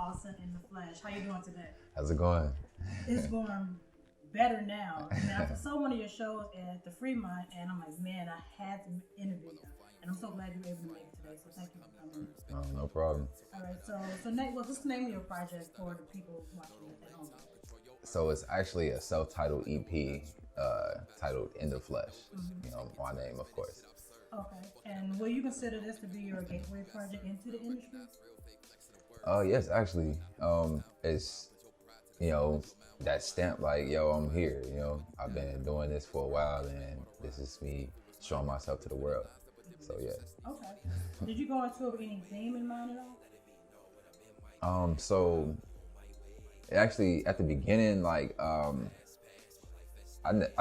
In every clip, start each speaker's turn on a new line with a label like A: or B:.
A: AltonNTheFlesh. How you doing today?
B: How's it going?
A: It's going better now. Now, I saw one of your shows at the Fremont, and I'm like, man, I had to interview you. And I'm so glad you were able to make it today. So thank you for coming.
B: No problem.
A: All right. So Nate, what's the name of your project for the people watching at home?
B: So it's actually a self-titled EP titled "In the Flesh."
A: Mm-hmm.
B: You know, my name, of course.
A: Okay. And will you consider this to be your gateway project into the industry?
B: Yes, actually. It's, you know, that stamp like, yo, I'm here. You know, I've been doing this for a while, and this is me showing myself to the world. So yeah.
A: Okay. Did you go into it with any theme in mind at
B: all? So actually at the beginning, like, I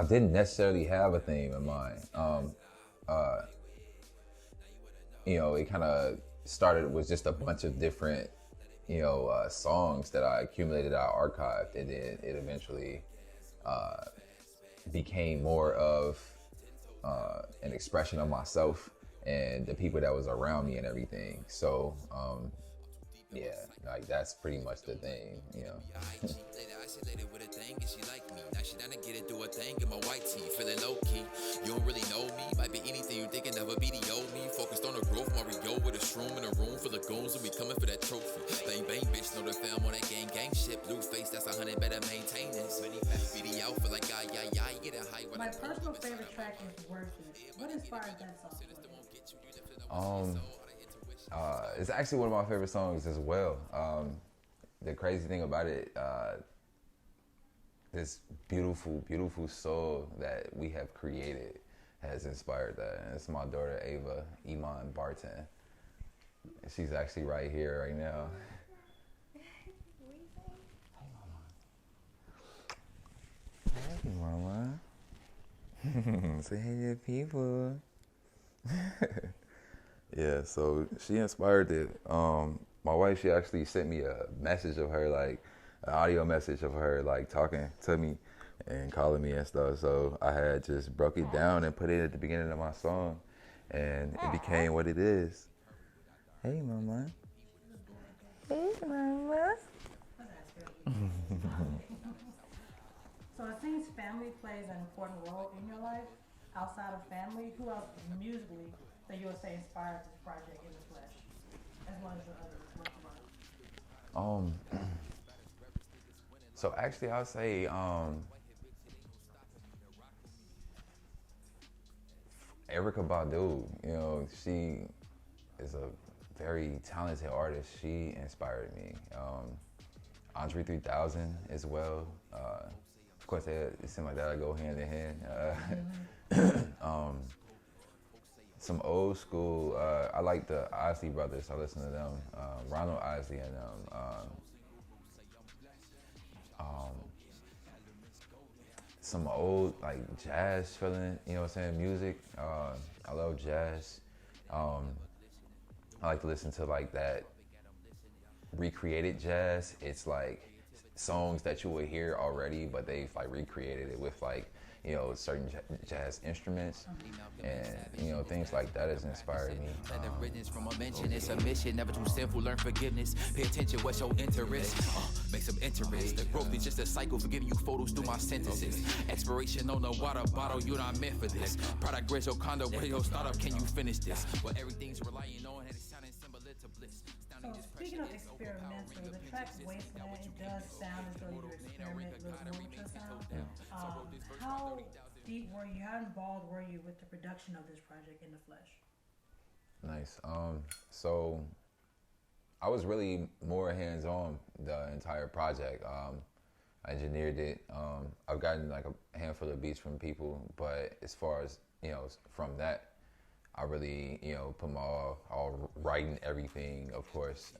B: didn't necessarily have a theme in mind. You know, it kind of started with just a bunch of different, you know, songs that I accumulated, I archived, and then it eventually became more of an expression of myself and the people that was around me and everything. So yeah, like that's pretty much the thing, you know. Feeling low key, you don't really know me. Might be anything you thinking of, a BDO me. Focused on the growth, Mario with a shroom in a room full of goons, and we coming for that trophy. Bang bang, bitch, know the fam on that gang shit. Blue face, that's 100, better maintain this. BDO feel like yeah, get a high.
A: My personal favorite track is Worth It. What inspired that song for you?
B: It's actually one of my favorite songs as well. The crazy thing about it, this beautiful, beautiful soul that we have created has inspired that. And it's my daughter, Ava Iman Barton. And she's actually right here right now. Hey, Mama. Say hey to people. Yeah, so she inspired it. My wife, she actually sent me a message of her, like an audio message of her, like talking to me and calling me and stuff. So I had just broke it down and put it at the beginning of my song, and it became what it is. Hey, Mama. Hey, Mama.
A: So it seems family plays an important role in your life. Outside of family, who else musically that you would say inspired this project In the Flesh, as well as your other work of art?
B: So actually, I'll say Erykah Badu. You know, she is a very talented artist. She inspired me. Andre 3000 as well. Of course, it seemed like that go hand in hand. Some old school. I like the Isley Brothers. I listen to them. Ronald Isley and them. Some old like jazz feeling, you know what I'm saying, music. I love jazz. I like to listen to like that recreated jazz. It's like songs that you would hear already, but they've like recreated it with like, you know, certain jazz instruments, and you know, things like that has inspired me.
C: From a mention, it's a mission, never too sinful, learn forgiveness. Pay attention, what's your interest? Make some interest. The growth is just a cycle, forgiving you photos through my sentences. Expiration on the water bottle, you're not meant for this. Product, Grace, your condo, radio startup, can you finish this? Well, everything's relying on, and it's sounding similar to bliss.
A: So speaking of experimental, the track Wasteland, it does sound as though you experiment a little more with your sound.
B: Yeah.
A: How deep were you, how involved were you with the production of this project In the Flesh?
B: Nice. So I was really more hands-on the entire project. I engineered it. I've gotten like a handful of beats from people, but as far as, you know, from that, I really, you know, put my all writing everything, of course,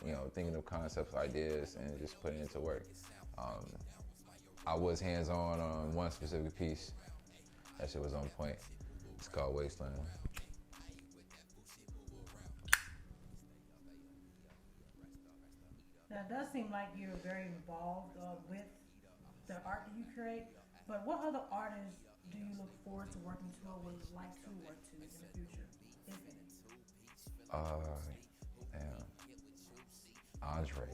B: you know, thinking of concepts, ideas, and just putting it into work. I was hands-on on one specific piece. That shit was on point. It's called Wasteland.
A: Now, it does seem like you're very involved with the art that you create, but what other artists do you look forward to working to or would like to work to in the future, if any?
B: Yeah. Andre,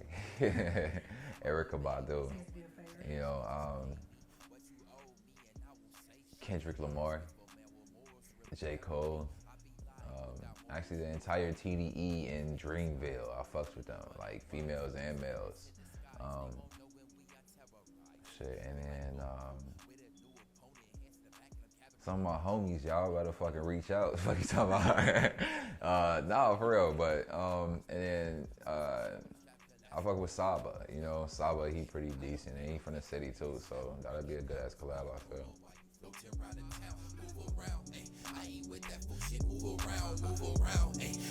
B: Erica Badu,
A: Seems to be a favorite.
B: you know, Kendrick Lamar, J. Cole. Actually, the entire TDE in Dreamville, I fucks with them, like females and males. And then some of my homies, y'all better fucking reach out. Fucking talking about, nah, for real. But and then I fuck with Saba. You know, Saba, he pretty decent, and he from the city too, so that'd be a good ass collab, I feel.
C: I ain't with that bullshit, move around,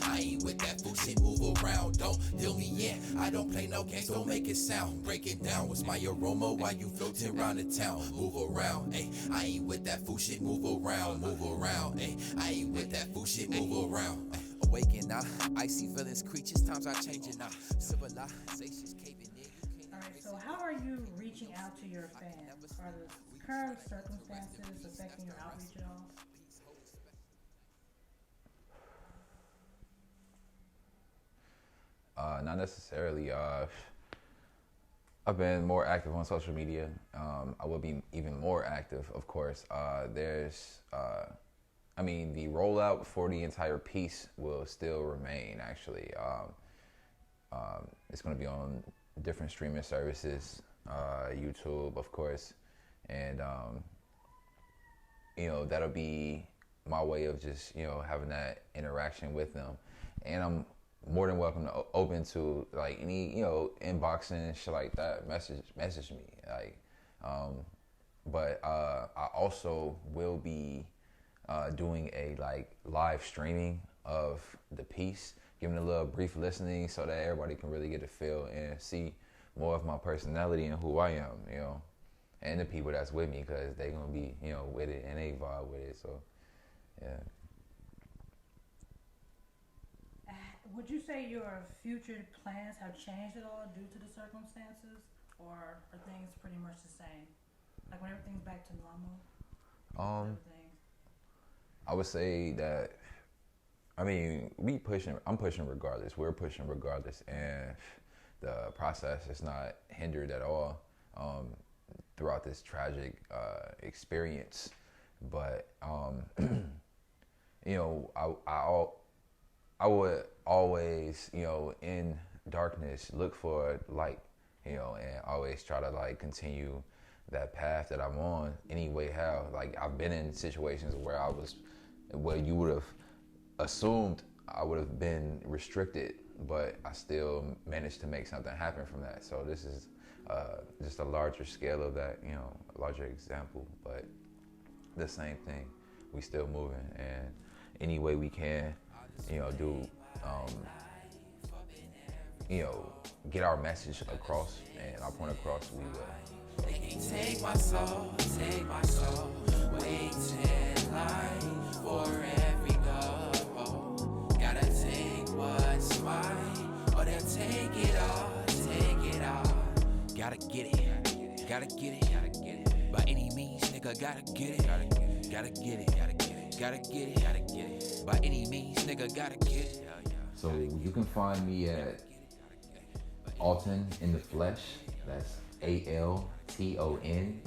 C: I ain't with that bullshit, move around, don't deal me in, I don't play no games, don't make it sound, break it down, what's my aroma while you floating around the town, move around, I ain't with that bullshit, move around, I ain't with that bullshit, move around, awaken now, icy villains, creatures, times are changing now, civilizations caving in.
A: Alright, so how are you reaching out to your fans? Are the current circumstances affecting your outreach at all?
B: Not necessarily. I've been more active on social media. I will be even more active, of course. The rollout for the entire piece will still remain, actually. It's going to be on different streaming services, YouTube, of course. And, that'll be my way of just, having that interaction with them. And I'm more than welcome to open to like any inboxing and shit like that. Message me but I also will be doing a live streaming of the piece, giving a little brief listening so that everybody can really get a feel and see more of my personality and who I am, and the people that's with me, because they gonna be with it and they vibe with it. So yeah.
A: Would you say your future plans have changed at all due to the circumstances, or are things pretty much the same? Like when everything's back to normal?
B: I would say that, I'm pushing regardless. We're pushing regardless, and the process is not hindered at all throughout this tragic experience. But I would always, in darkness, look for light, and always try to continue that path that I'm on any way how. I've been in situations where you would have assumed I would have been restricted, but I still managed to make something happen from that. So this is just a larger scale of that, a larger example, but the same thing. We still moving, and any way we can, get our message across and our point across, we will.
C: They can take my soul, wait in line for every goal. Gotta take what's mine, or they'll take it all. Gotta get it, by any means, nigga, gotta get it, by any means, nigga, gotta get it.
B: So you can find me at AltonNTheFlesh. That's ALTON,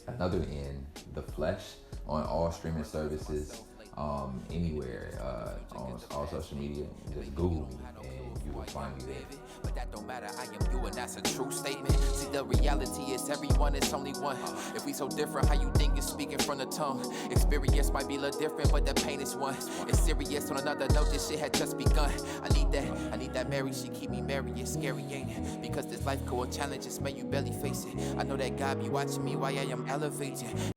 B: another N, the Flesh, on all streaming services, anywhere, on all social media. Just Google me and you will find me there.
C: But that don't matter, I am you, and that's a true statement. See, the reality is everyone is only one. If we so different, how you think you're speaking from the tongue? Experience might be a little different, but the pain is one. It's serious. On another note, this shit had just begun. I need that Mary, she keep me merry. It's scary, ain't it? Because this life full of challenges, man, you barely face it. I know that God be watching me while I am elevating.